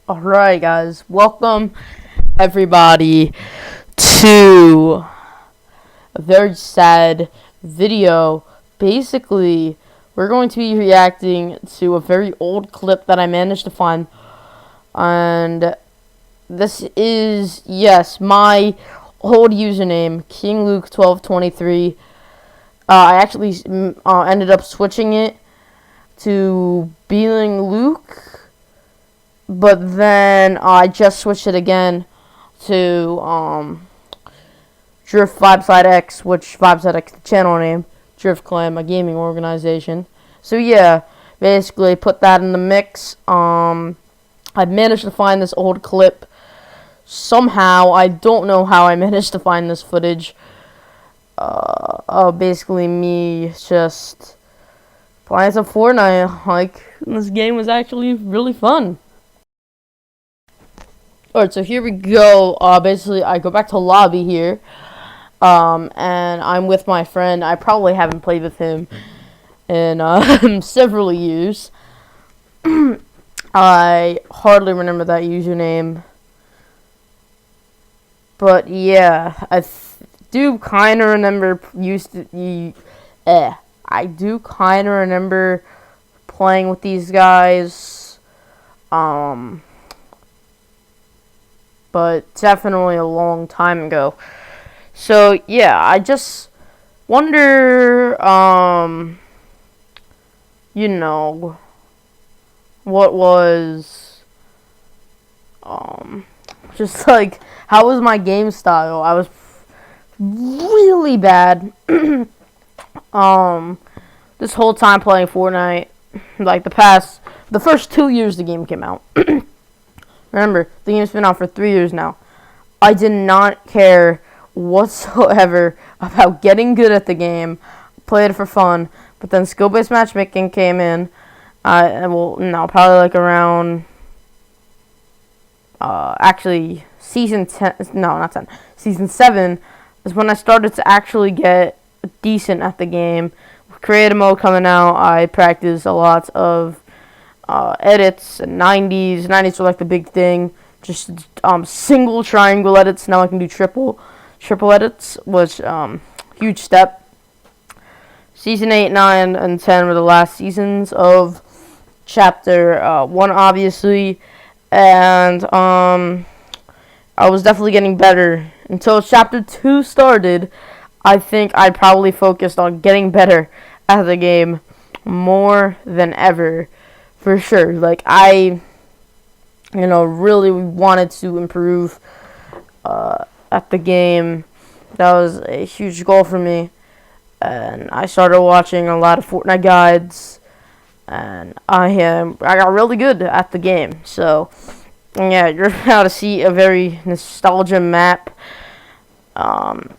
Alright, guys, welcome everybody to a very sad video. Basically, we're going to be reacting to a very old clip that I managed to find, and this is, yes, my old username, KingLuke1223. I actually ended up switching it to Being Luke. But then I just switched it again to Drift Vibeside X, which Vibeside X the channel name, Drift Clan, my gaming organization. So yeah, basically put that in the mix. I managed to find this old clip somehow. I don't know how I managed to find this footage. Basically me just playing some Fortnite. Like, this game was actually really fun. Alright, so here we go. Basically, I go back to lobby here, and I'm with my friend. I probably haven't played with him in several years. I hardly remember that username, but yeah, I do kind of remember I do kind of remember playing with these guys. But definitely a long time ago. So yeah, I just wonder, what was, just like, how was my game style? I was really bad, this whole time playing Fortnite, like the first 2 years the game came out. Remember, the game's been out for 3 years now. I did not care whatsoever about getting good at the game. Played it for fun. But then skill-based matchmaking came in. Probably like around... actually, Season 10... No, not 10. Season 7 is when I started to actually get decent at the game. With creative mode coming out, I practiced a lot of... edits and 90s. 90s were like the big thing. Just single triangle edits. Now I can do triple edits, which huge step. Season 8, 9, and 10 were the last seasons of Chapter 1, obviously, and I was definitely getting better until Chapter 2 started. I think I probably focused on getting better at the game more than ever. For sure, like, I, really wanted to improve at the game. That was a huge goal for me, and I started watching a lot of Fortnite guides, and I got really good at the game. So, yeah, you're about to see a very nostalgia map, and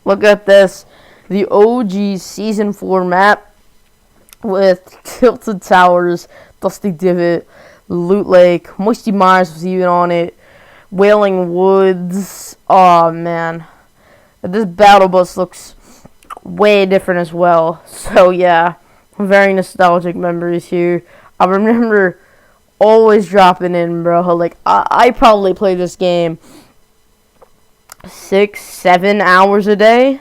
look at this, the OG Season 4 map, with Tilted Towers, Dusty Divot, Loot Lake, Moisty Mires was even on it, Wailing Woods. Oh man, this battle bus looks way different as well. So yeah, very nostalgic memories here. I remember always dropping in, bro. Like, I probably played this game 6-7 hours a day.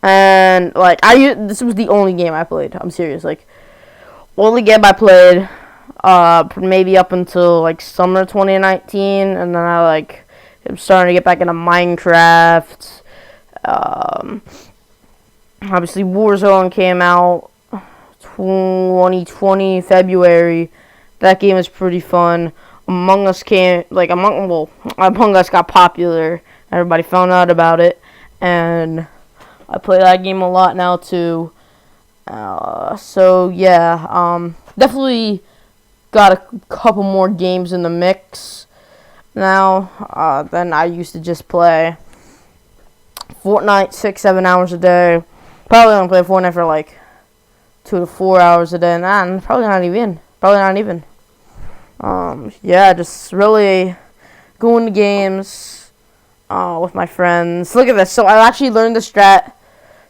And, like, this was the only game I played. I'm serious. Like, only game I played, maybe up until, like, summer 2019. And then I'm starting to get back into Minecraft. Obviously, Warzone came out 2020, February. That game was pretty fun. Among Us Among Us got popular. Everybody found out about it. And I play that game a lot now too. So yeah, definitely got a couple more games in the mix now than I used to just play Fortnite 6-7 hours a day. Probably only play Fortnite for like 2 to 4 hours a day. Nah, probably not even. Yeah, just really going to games with my friends. Look at this. So I actually learned the strat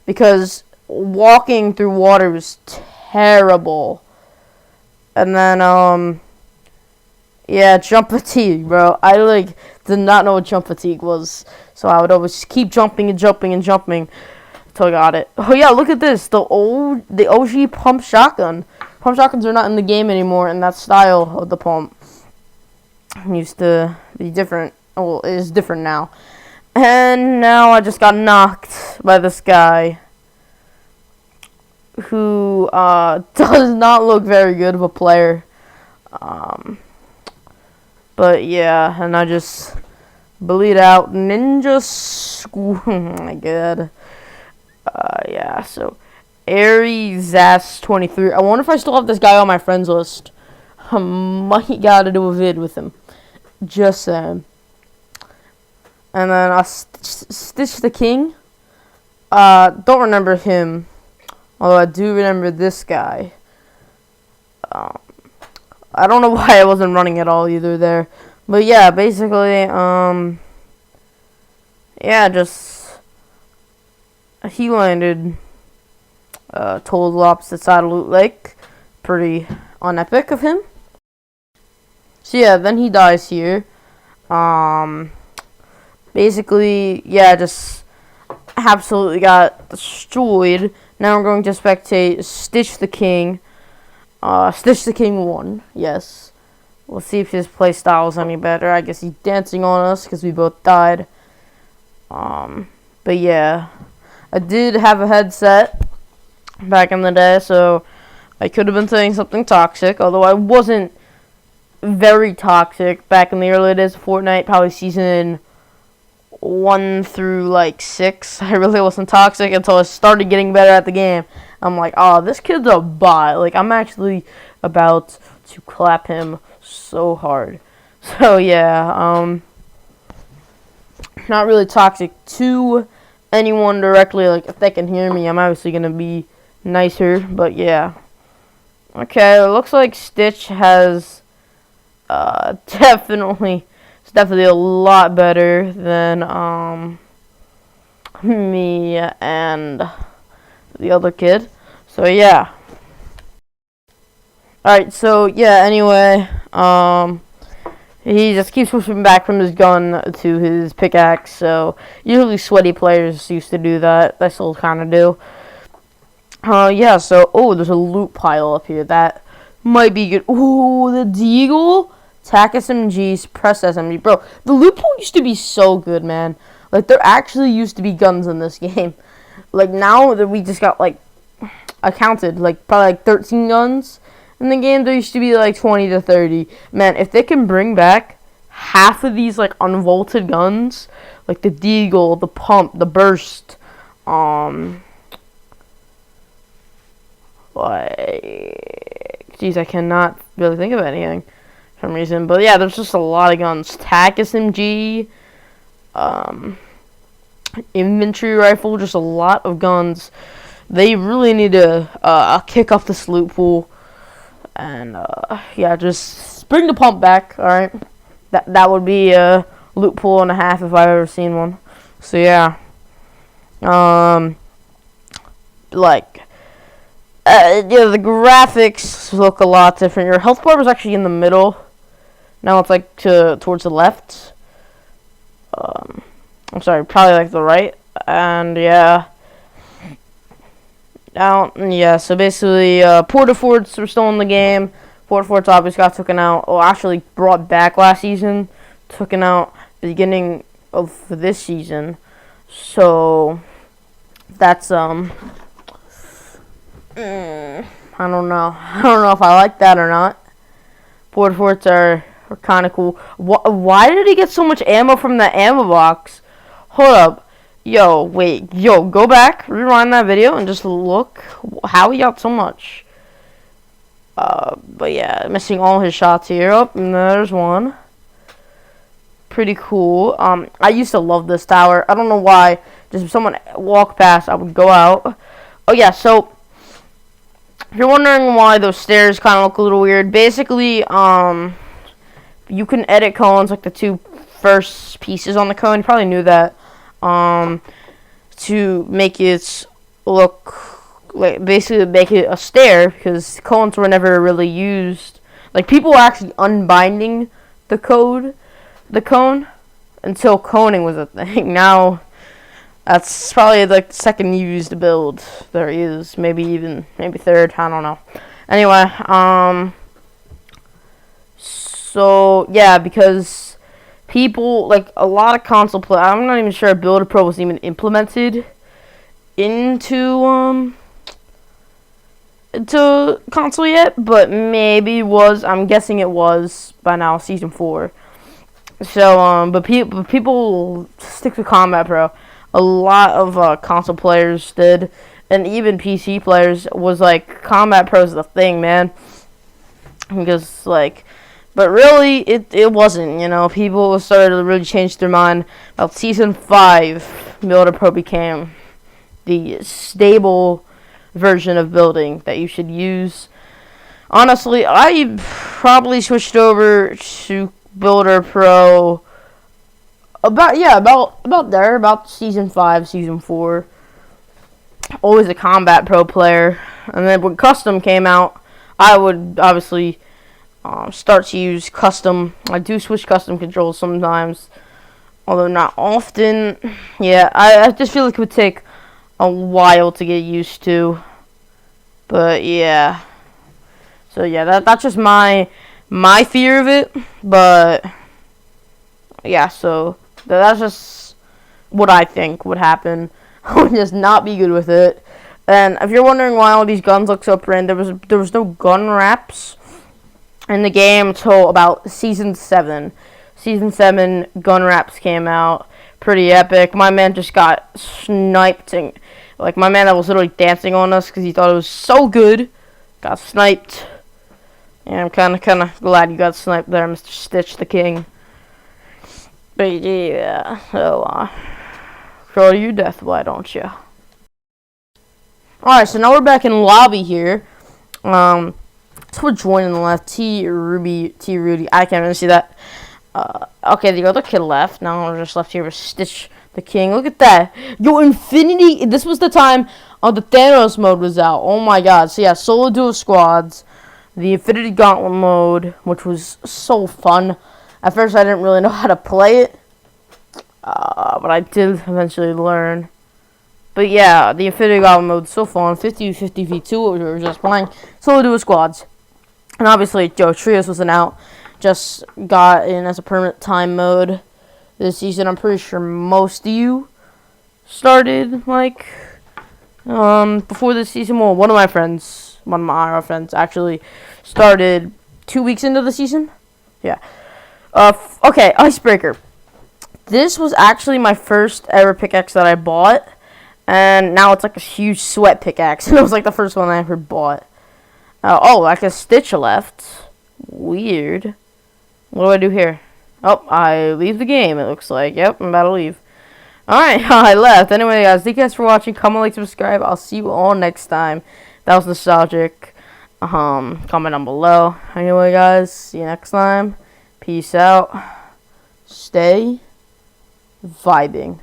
because walking through water was terrible. And then, yeah, jump fatigue, bro. I, like, did not know what jump fatigue was. So I would always keep jumping and jumping and jumping until I got it. Oh, yeah, look at this. The OG pump shotgun. Pump shotguns are not in the game anymore, and that style of the pump used to be different. Well, it is different now. And now I just got knocked by this guy who does not look very good of a player. But yeah, and I just bleed out ninja school. Oh my god. Yeah, so Aries Zas 23. I wonder if I still have this guy on my friends list. I might gotta do a vid with him. Just saying. And then Stitch the King. Don't remember him. Although I do remember this guy. I don't know why I wasn't running at all either there. But yeah, basically, yeah, just he landed total opposite side of Loot Lake. Pretty unepic of him. So yeah, then he dies here. Basically, yeah, just absolutely got destroyed. Now we're going to spectate Stitch the King. Stitch the King won, yes. We'll see if his playstyle is any better. I guess he's dancing on us because we both died. But yeah, I did have a headset back in the day, so I could have been saying something toxic, although I wasn't very toxic back in the early days of Fortnite, probably season 1 through like 6. I really wasn't toxic until I started getting better at the game. I'm like, oh, this kid's a bot. Like, I'm actually about to clap him so hard. So yeah, not really toxic to anyone directly. Like, if they can hear me, I'm obviously gonna be nicer. But yeah, okay. It looks like Stitch has definitely a lot better than me and the other kid. So yeah. Alright, so yeah, anyway, he just keeps switching back from his gun to his pickaxe, so usually sweaty players used to do that. I still kinda do. Yeah, so there's a loot pile up here. That might be good. Ooh, the Deagle. Tac SMGs, press SMG. Bro, the loot pool used to be so good, man. Like, there actually used to be guns in this game. Like, now that we just got, like, I counted, like, probably, like, 13 guns in the game. There used to be, like, 20 to 30. Man, if they can bring back half of these, like, unvaulted guns, like the Deagle, the Pump, the Burst, like, geez, I cannot really think of anything. Some reason, but yeah, there's just a lot of guns. Tac SMG, infantry rifle, just a lot of guns. They really need to kick off this loot pool, and yeah, just bring the pump back. All right, that would be a loot pool and a half if I've ever seen one. So yeah, like. Yeah, the graphics look a lot different. Your health bar was actually in the middle. Now it's like towards the left. I'm sorry, probably like the right. And yeah. Now, yeah, so basically, Porta Forts were still in the game. Porta Forts obviously got taken out. Well, actually brought back last season. Taken out beginning of this season. So, that's, I don't know. I don't know if I like that or not. Porta Forts are kind of cool. Why did he get so much ammo from the ammo box? Hold up. Yo, wait. Yo, go back, rewind that video, and just look how he got so much. But yeah, missing all his shots here. Oh, and there's one. Pretty cool. I used to love this tower. I don't know why. Just if someone walked past, I would go out. Oh yeah, so if you're wondering why those stairs kind of look a little weird, basically, you can edit cones, like the two first pieces on the cone. You probably knew that. To make it look like basically make it a stair because cones were never really used. Like people were actually unbinding the cone until coning was a thing. Now that's probably like the second used build there is, maybe third. I don't know. Anyway, so yeah, because people like a lot of console play. I'm not even sure Builder Pro was even implemented into console yet, but maybe was. I'm guessing it was by now, season 4. So but people stick to Combat Pro. A lot of console players did, and even PC players was like Combat Pro's the thing, man. Because like, but really it wasn't. You know, people started to really change their mind about season 5. Builder Pro became the stable version of building that you should use. Honestly, I probably switched over to Builder Pro about season 5, season 4. Always a Combat Pro player, and then when Custom came out, I would obviously start to use Custom. I do switch Custom controls sometimes, although not often. Yeah, I just feel like it would take a while to get used to. But yeah, so yeah, that's just my fear of it. But yeah, so that's just what I think would happen. I would just not be good with it. And if you're wondering why all these guns look so pretty, there was no gun wraps in the game until about season 7. Season 7 gun wraps came out. Pretty epic. My man just got sniped. Like, my man that was literally dancing on us because he thought it was so good got sniped. And I'm kind of glad you got sniped there, Mr. Stitch the King. But yeah, so show your death, why don't you? Alright, so now we're back in lobby here. So we're joining the left. T Rudy. I can't really see that. Okay, the other kid left. Now we're just left here with Stitch the King. Look at that. Yo, Infinity. This was the time the Thanos mode was out. Oh my god. So yeah, solo duo squads. The Infinity Gauntlet mode, which was so fun. At first, I didn't really know how to play it. But I did eventually learn. But yeah, the Infinity Gauntlet mode so fun. 50-50 v2, we were just playing solo duo squads. And obviously, Trios wasn't out. Just got in as a permanent time mode this season. I'm pretty sure most of you started, like, before this season. Well, one of my IRL friends actually started 2 weeks into the season. Yeah. Okay, Icebreaker. This was actually my first ever pickaxe that I bought. And now it's like a huge sweat pickaxe. And it was like the first one I ever bought. Oh, like a Stitch left. Weird. What do I do here? Oh, I leave the game, it looks like. Yep, I'm about to leave. Alright, I left. Anyway, guys, thank you guys for watching. Comment, like, subscribe. I'll see you all next time. That was nostalgic. Comment down below. Anyway, guys, see you next time. Peace out. Stay vibing.